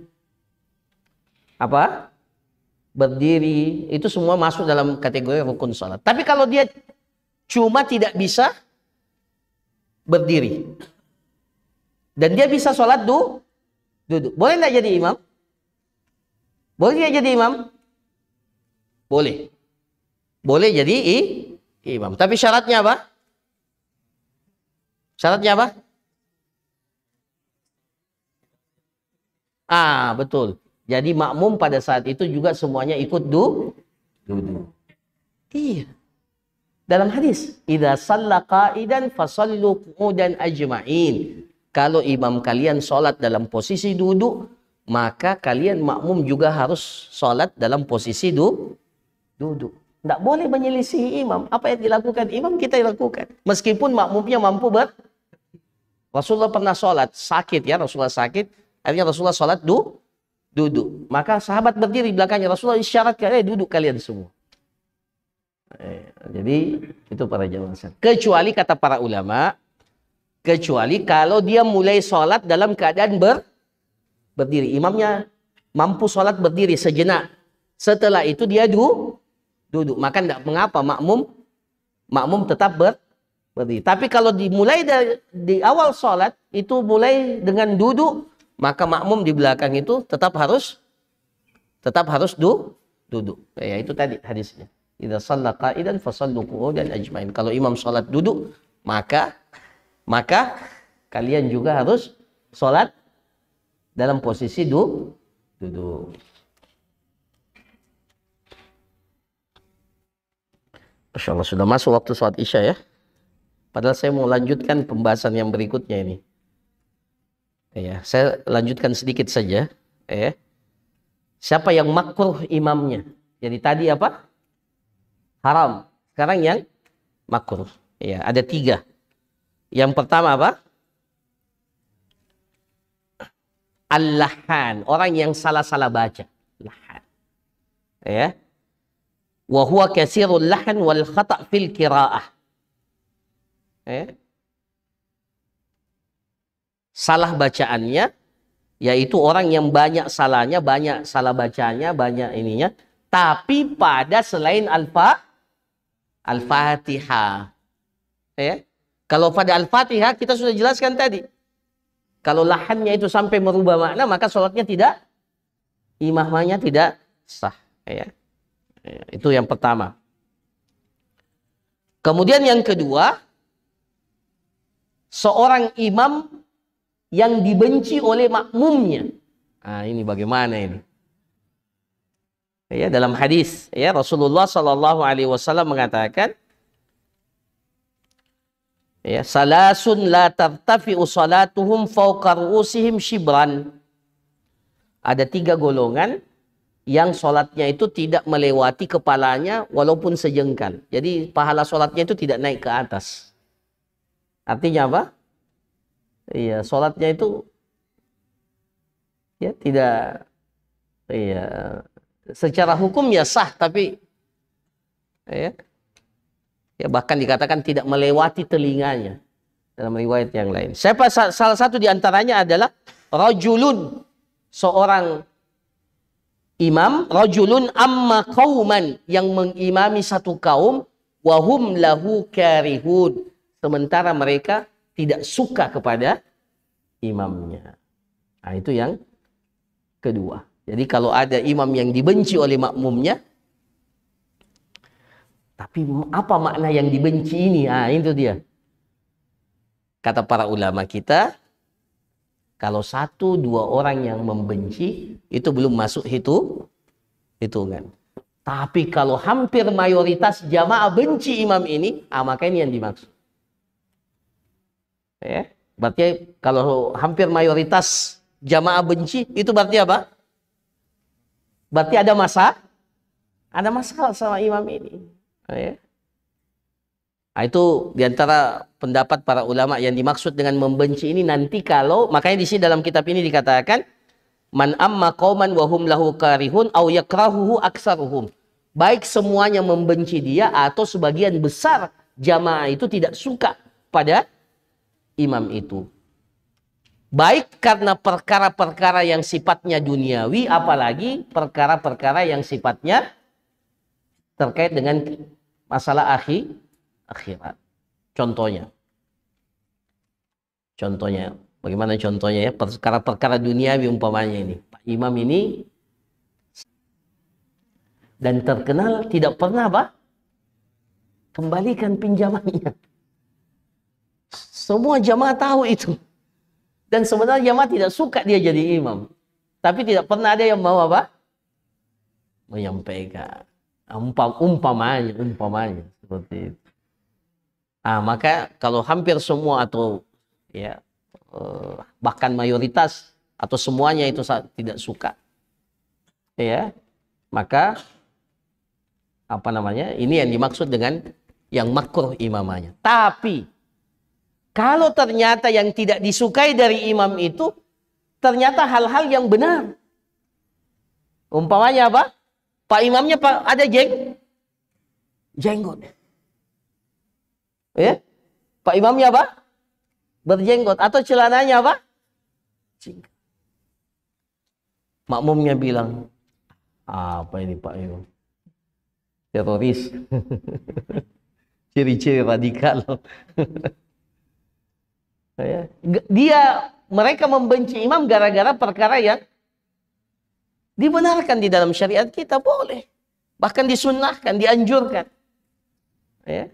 berdiri, itu semua masuk dalam kategori rukun salat. Tapi kalau dia cuma tidak bisa berdiri dan dia bisa sholat duduk, boleh nggak jadi imam? Boleh dia jadi imam? Boleh. Boleh jadi imam. Tapi syaratnya apa? Syaratnya apa? Betul. Jadi makmum pada saat itu juga semuanya ikut duduk. Iya. Dalam hadis, idza shalla qa'idan fasallu qu'udan ajma'in. Kalau imam kalian sholat dalam posisi duduk, maka kalian makmum juga harus sholat dalam posisi duduk. Tidak boleh menyelisihi imam. Apa yang dilakukan imam kita lakukan. Meskipun makmumnya mampu Rasulullah pernah sholat sakit ya, Rasulullah sakit. Akhirnya Rasulullah sholat duduk. Maka sahabat berdiri belakangnya. Rasulullah isyaratkan, duduk kalian semua. Jadi itu para jamaah. Kecuali kata para ulama, kecuali kalau dia mulai sholat dalam keadaan berdiri. Imamnya mampu sholat berdiri sejenak. Setelah itu dia duduk. Maka tidak mengapa makmum tetap berdiri. Tapi kalau dimulai di awal sholat itu mulai dengan duduk, maka makmum di belakang itu tetap harus duduk. Ya itu tadi hadisnya. Idza shalla qa'idan fasallu qu'udan ajma'in. Kalau imam sholat duduk, maka kalian juga harus sholat dalam posisi duduk. Masya Allah, sudah masuk waktu sholat isya ya. Padahal saya mau lanjutkan pembahasan yang berikutnya ini. Ya, saya lanjutkan sedikit saja. Siapa yang makruh imamnya? Jadi tadi apa? Haram. Sekarang yang makruh. Ya, ada 3. Yang pertama apa? Al-lahan. Orang yang salah-salah baca. Lahan. Ya. Wa huwa katsirul lahan wal khata' fil qiraah. Salah bacaannya, yaitu orang yang banyak salahnya, banyak salah bacanya, banyak ininya, tapi pada selain Al-Fatihah. Kalau pada Al-Fatihah kita sudah jelaskan tadi. Kalau lahannya itu sampai merubah makna, maka sholatnya tidak, imamahnya tidak sah. Itu yang pertama. Kemudian yang kedua, seorang imam yang dibenci oleh makmumnya. Ini bagaimana ini? Ya, dalam hadis ya Rasulullah Shallallahu Alaihi Wasallam mengatakan, ya, salasun la tartafi'u salatuhum fawqa ru'usihim shibran. Ada 3 golongan yang sholatnya itu tidak melewati kepalanya walaupun sejengkal. Jadi pahala sholatnya itu tidak naik ke atas. Artinya apa? Iya, sholatnya itu ya tidak, iya, secara hukum ya sah, tapi ya bahkan dikatakan tidak melewati telinganya dalam riwayat yang lain. Salah satu di antaranya adalah rajulun, seorang imam, rajulun amma qauman, yang mengimami satu kaum, wahum lahu karihun, sementara mereka tidak suka kepada imamnya. Itu yang kedua. Jadi kalau ada imam yang dibenci oleh makmumnya, tapi apa makna yang dibenci ini? Itu dia. Kata para ulama kita, kalau 1-2 orang yang membenci, itu belum masuk hitungan. Tapi kalau hampir mayoritas jamaah benci imam ini, maka ini yang dimaksud. Berarti kalau hampir mayoritas jamaah benci, itu berarti apa? Berarti ada masalah sama imam ini. Itu diantara pendapat para ulama yang dimaksud dengan membenci ini nanti kalau, makanya di sini dalam kitab ini dikatakan, man amma qauman wa hum lahu karihun aw yakrahuhu aksaruhum. Baik semuanya membenci dia atau sebagian besar jamaah itu tidak suka pada imam itu. Baik karena perkara-perkara yang sifatnya duniawi, apalagi perkara-perkara yang sifatnya terkait dengan masalah akhirat. Contohnya, bagaimana contohnya ya? Perkara-perkara duniawi umpamanya ini. Pak imam ini Dan terkenal tidak pernah apa? Kembalikan pinjamannya. Semua jamaah tahu itu. Dan sebenarnya jamaah tidak suka dia jadi imam. Tapi tidak pernah ada yang mau apa? Menyampaikan. Umpamanya seperti itu. Maka kalau hampir semua atau ya bahkan mayoritas atau semuanya itu tidak suka, ya, maka apa namanya? Ini yang dimaksud dengan yang makruh imamanya. Tapi kalau ternyata yang tidak disukai dari imam itu ternyata hal-hal yang benar. Umpamanya apa? Pak imamnya ada jenggot. Ya? Pak imamnya apa? Berjenggot. Atau celananya apa? Singkat. Makmumnya bilang, apa ini Pak imam? Teroris. Ciri-ciri radikal. Mereka membenci imam gara-gara perkara yang dibenarkan di dalam syariat kita, boleh. Bahkan disunnahkan, dianjurkan. Ya.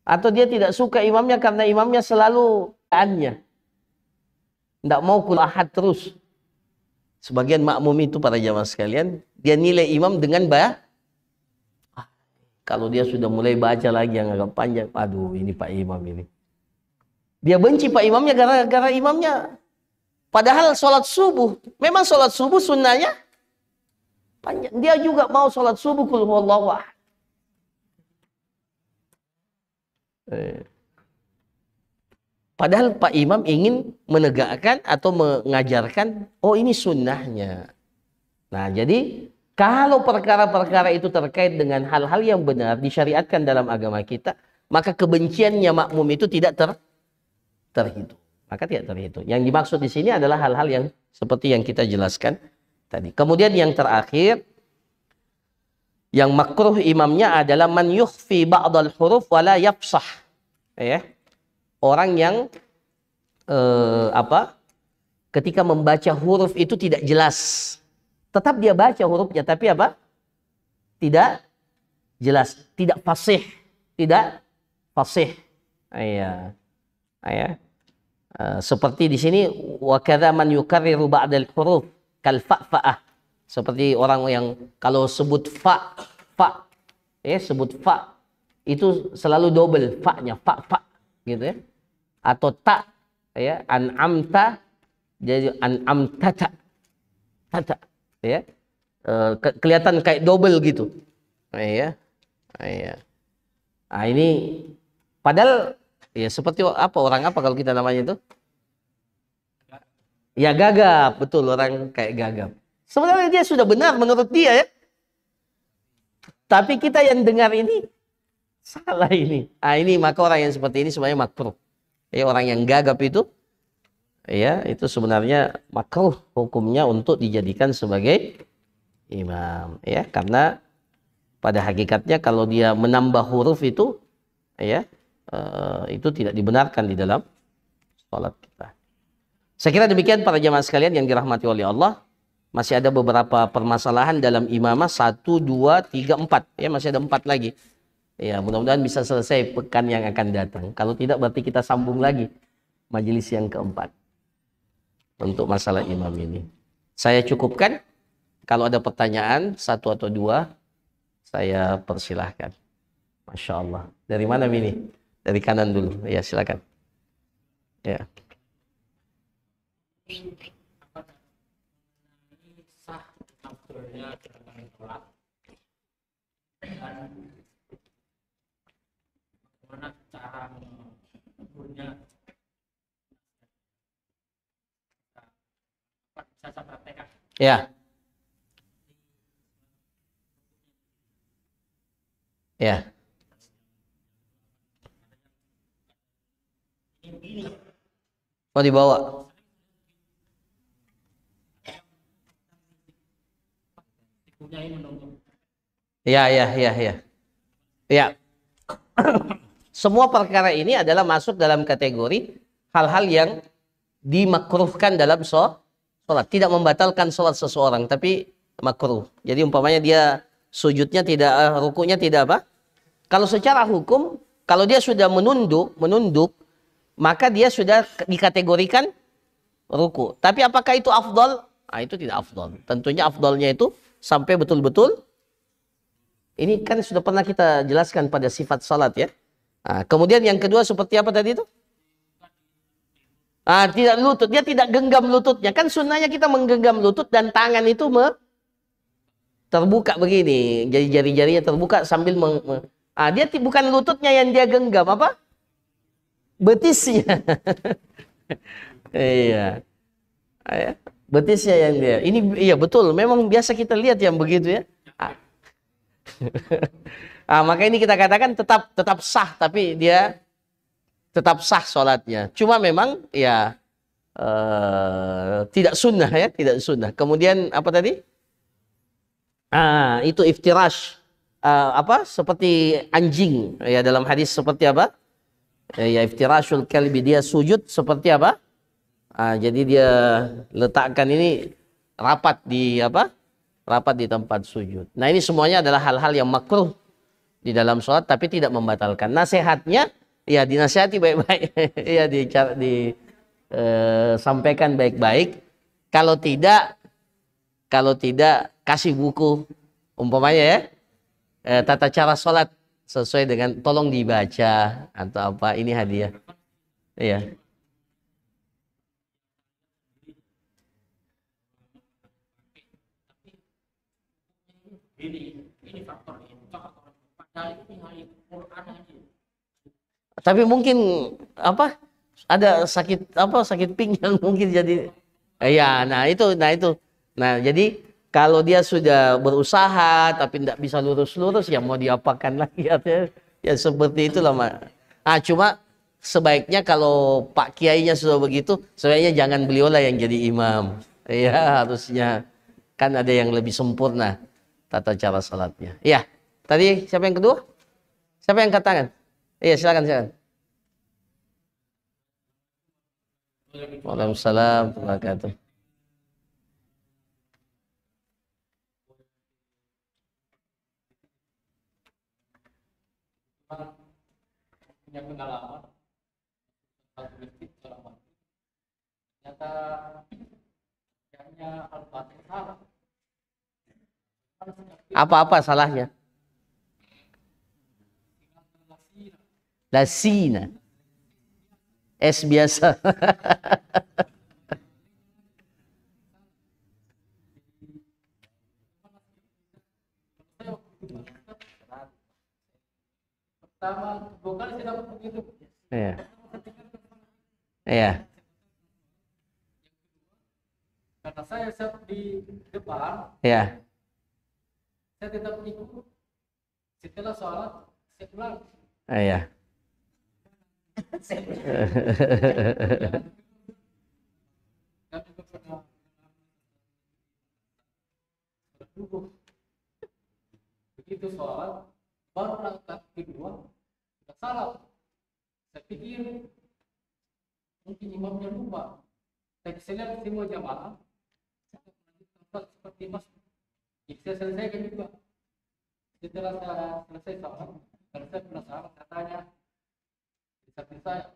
Atau dia tidak suka imamnya karena imamnya selalu tidak mau kulahad terus. Sebagian makmum itu para jamaah sekalian, dia nilai imam dengan kalau dia sudah mulai baca lagi yang agak panjang, aduh ini Pak Imam ini. Dia benci Pak Imamnya gara-gara imamnya. Padahal sholat subuh, memang sholat subuh sunnahnya panjang. Dia juga mau sholat subuh qul huwallahu ahad. Padahal Pak Imam ingin menegakkan atau mengajarkan, oh ini sunnahnya. Nah jadi kalau perkara-perkara itu terkait dengan hal-hal yang benar disyariatkan dalam agama kita, maka kebenciannya makmum itu tidak terhitung. Maka tidak terhitung. Yang dimaksud di sini adalah hal-hal yang seperti yang kita jelaskan tadi. Kemudian yang terakhir, yang makruh imamnya adalah man yukhfi ba'dal huruf wala yafsah. Ya. Orang yang ketika membaca huruf itu tidak jelas. Tetap dia baca hurufnya tapi apa? Tidak jelas, tidak fasih, tidak fasih. Iya. Ya. Seperti di sini wa kadza man yukarriru ba'dal huruf kal fa'fa'ah. Seperti orang yang kalau sebut fa sebut fa itu selalu double fa-nya, fa gitu ya. Atau ta ya, an'amta jadi an'amtata. Tata ya. Kelihatan kayak double gitu. Ya. Ini padahal ya seperti orang apa kalau kita namanya itu? Ya gagap, betul, orang kayak gagap. Sebenarnya dia sudah benar menurut dia ya. Tapi kita yang dengar ini salah ini. Ini maka orang yang seperti ini sebenarnya makruh. Ya, orang yang gagap itu ya itu sebenarnya makruh hukumnya untuk dijadikan sebagai imam ya, karena pada hakikatnya kalau dia menambah huruf itu ya itu tidak dibenarkan di dalam salat kita. Saya kira demikian para jamaah sekalian yang dirahmati oleh Allah. Masih ada beberapa permasalahan dalam imamah 1, 2, 3, 4 ya, masih ada 4 lagi. Ya, mudah-mudahan bisa selesai pekan yang akan datang. Kalau tidak berarti kita sambung lagi majelis yang keempat untuk masalah imam ini. Saya cukupkan. Kalau ada pertanyaan 1 atau 2 saya persilahkan. Masya Allah. Dari mana ini? Dari kanan dulu. Ya, silakan. Ya. Bagaimana cara mengukurnya, bisa saya praktekkan? Ya. Ya. Mau dibawa? Ya. Ya. Semua perkara ini adalah masuk dalam kategori hal-hal yang dimakruhkan dalam sholat. Tidak membatalkan sholat seseorang, tapi makruh. Jadi umpamanya dia sujudnya tidak, rukunya tidak apa? Kalau secara hukum, kalau dia sudah menunduk, maka dia sudah dikategorikan ruku. Tapi apakah itu afdal? Nah, itu tidak afdal. Tentunya afdalnya itu sampai betul-betul. Ini kan sudah pernah kita jelaskan pada sifat salat ya. Nah, kemudian yang kedua seperti apa tadi itu? Tidak lutut, dia tidak genggam lututnya. Kan sunnahnya kita menggenggam lutut dan tangan itu terbuka begini. Jadi jari-jarinya terbuka sambil dia bukan lututnya yang dia genggam, apa? Betisnya. Iya. Betisnya yang dia. Ini iya betul, memang biasa kita lihat yang begitu ya. Maka ini kita katakan tetap sah, tapi dia tetap sah sholatnya. Cuma memang ya tidak sunnah ya, tidak sunnah. Kemudian apa tadi? Itu iftirash, seperti anjing ya, dalam hadis seperti apa? Ya iftirashul kalbi, dia sujud seperti apa? Jadi dia letakkan ini rapat di apa? Rapat di tempat sujud. Nah, ini semuanya adalah hal-hal yang makruh di dalam sholat tapi tidak membatalkan. Nasihatnya ya dinasihati baik-baik, ya sampaikan baik-baik. Kalau tidak kasih buku, umpamanya ya, tata cara sholat sesuai dengan, tolong dibaca atau apa, ini hadiah. Iya. Ini faktor ini. Padahal ini Quran aja. Tapi mungkin ada sakit pinggang mungkin jadi nah itu jadi kalau dia sudah berusaha tapi tidak bisa lurus-lurus, ya mau diapakan lagi ya seperti itulah. Cuma sebaiknya kalau Pak Kiainya sudah begitu, sebaiknya jangan beliaulah yang jadi imam ya, harusnya kan ada yang lebih sempurna tata cara salatnya. Ya, tadi siapa yang kedua? Siapa yang angkat tangan? Iya, silakan. Waalaikumsalam warahmatullahi wabarakatuh. Punya pengalaman satu masjid selama ternyata hanya Al-Fatihah. Apa salahnya? Lasina. Es biasa. Pertama, dua kali saya dapat begitu. Iya. Iya. Karena saya di depan, Iya. saya tetap ikut. Setelah sholat, saya pulang. Iya. Begitu sholat, baru rakaat kedua sudah salah. Saya pikir mungkin imamnya lupa. Saya lihat semua jamaah seperti mas. Saya selesaikan juga. Setelah saya selesai sholat, kalau saya penasaran, saya tanya di samping saya,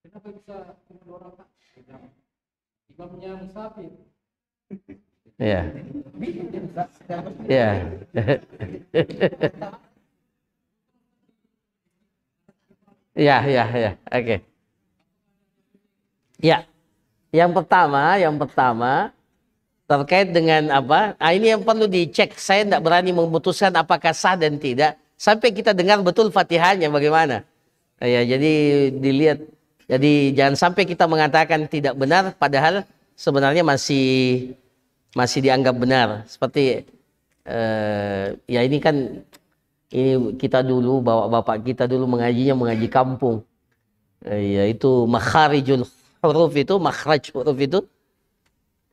kenapa bisa cuma 2 rakaat? Imamnya musafir. Iya. Iya. Iya. Oke. Ya. Yang pertama terkait dengan apa? Ini yang perlu dicek. Saya tidak berani memutuskan apakah sah dan tidak sampai kita dengar betul Fatihahnya bagaimana. Ya, jadi dilihat. Jadi jangan sampai kita mengatakan tidak benar padahal sebenarnya masih dianggap benar. Seperti ya ini kan, ini kita dulu, bapak kita dulu mengaji kampung. Yaitu makharijul huruf itu, makhraj huruf itu.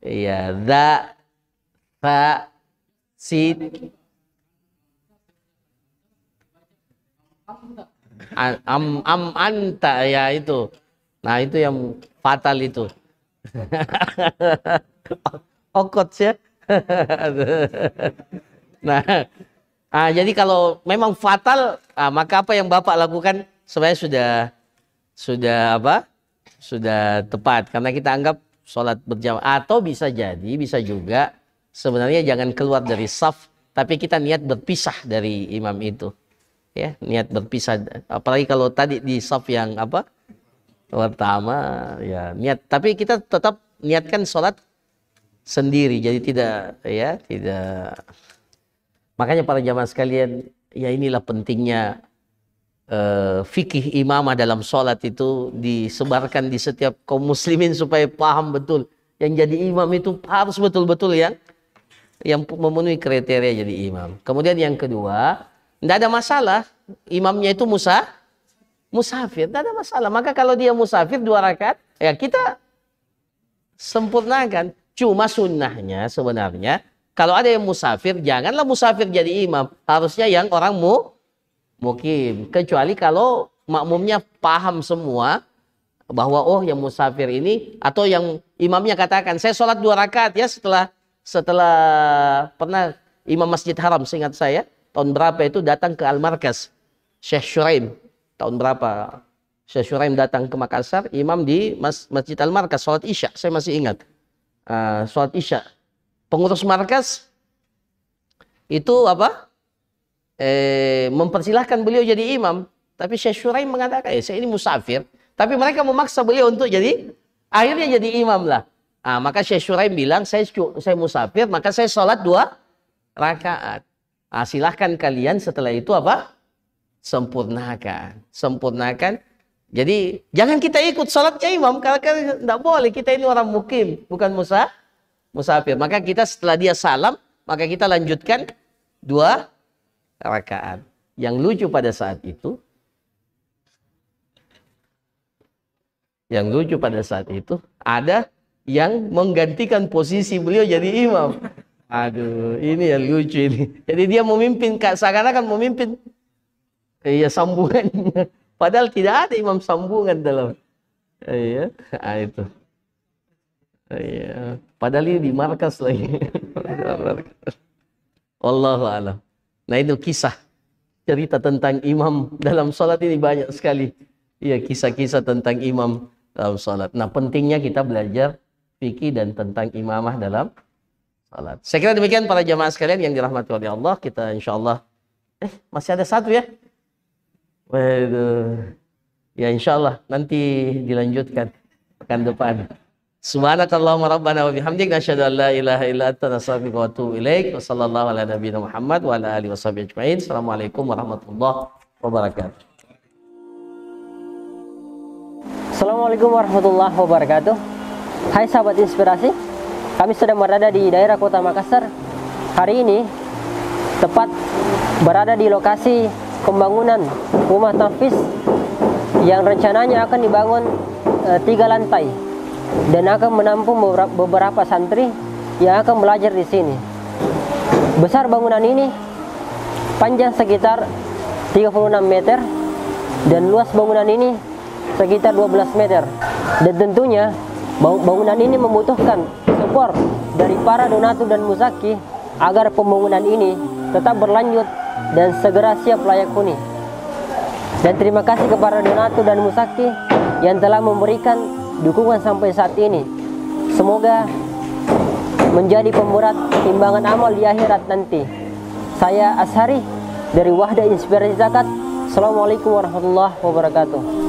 Ya, za, fa, sin, anta, ya itu. Nah, itu yang fatal itu. Okot ya. Nah, jadi kalau memang fatal, maka apa yang Bapak lakukan sebenarnya sudah apa? Sudah tepat, karena kita anggap sholat berjamaah. Atau bisa jadi, bisa juga sebenarnya jangan keluar dari saf, tapi kita niat berpisah dari imam itu. Ya, niat berpisah. Apalagi kalau tadi di saf yang apa? Pertama, ya niat. Tapi kita tetap niatkan sholat sendiri, jadi tidak. Makanya para jamaah sekalian, ya inilah pentingnya fikih imamah dalam sholat itu disebarkan di setiap kaum muslimin supaya paham betul. Yang jadi imam itu harus betul-betul yang memenuhi kriteria jadi imam. Kemudian yang kedua, tidak ada masalah imamnya itu musafir, tidak ada masalah. Maka kalau dia musafir 2 rakaat, ya kita sempurnakan. Cuma sunnahnya sebenarnya, kalau ada yang musafir, janganlah musafir jadi imam. Harusnya yang orang mukim. Kecuali kalau makmumnya paham semua bahwa oh yang musafir ini, atau yang imamnya katakan saya sholat 2 rakaat ya setelah pernah imam Masjid Haram, seingat saya tahun berapa itu datang ke Al-Markas Syekh Syuraim. Tahun berapa Syekh Syuraim datang ke Makassar, imam di Masjid Al-Markas sholat Isya, saya masih ingat. Sholat Isya, pengurus markas itu apa? Mempersilahkan beliau jadi imam, tapi Syekh Syuraim mengatakan, saya ini musafir, tapi mereka memaksa beliau untuk jadi, akhirnya jadi imam lah. Maka Syekh Syuraim bilang, saya musafir, maka saya sholat 2 rakaat. Silahkan kalian setelah itu apa? Sempurnakan. Jadi jangan kita ikut sholatnya imam, karena tidak boleh, kita ini orang mukim, bukan musafir. Maka kita setelah dia salam, maka kita lanjutkan 2 rakaat. Yang lucu pada saat itu, ada yang menggantikan posisi beliau jadi imam. Aduh, ini yang lucu ini. Jadi dia memimpin, seakan-akan memimpin sambungannya. Padahal tidak ada imam sambungan dalam. Itu. Padahal ini di markas lagi. Wallahu a'lam. Nah, itu kisah cerita tentang imam dalam sholat ini banyak sekali. Iya, kisah-kisah tentang imam dalam sholat. Nah, pentingnya kita belajar fikih dan tentang imamah dalam sholat. Saya kira demikian para jamaah sekalian yang dirahmati oleh Allah. Kita insya Allah, masih ada 1 ya? Waduh. Ya insya Allah nanti dilanjutkan pekan depan. Subhanakallahumma rabbana wa bihamdik nasyhadu an la ilaha illa anta nastaghfiruka wa atubu ilaik. Wa sallallahu ala nabiyina Muhammad wa ala alihi washabihi ajmain. Assalamualaikum warahmatullahi wabarakatuh. Assalamualaikum warahmatullahi wabarakatuh. Hai sahabat inspirasi, kami sedang berada di daerah Kota Makassar. Hari ini tepat berada di lokasi pembangunan rumah tahfiz yang rencananya akan dibangun 3 lantai dan akan menampung beberapa santri yang akan belajar di sini. Besar bangunan ini panjang sekitar 36 meter dan luas bangunan ini sekitar 12 meter. Dan tentunya bangunan ini membutuhkan support dari para donatur dan muzaki agar pembangunan ini tetap berlanjut dan segera siap layak huni. Dan terima kasih kepada donatur dan muzaki yang telah memberikan dukungan sampai saat ini. Semoga menjadi pemberat timbangan amal di akhirat nanti. Saya Ashari dari Wahda Inspirasi Zakat. Assalamualaikum warahmatullahi wabarakatuh.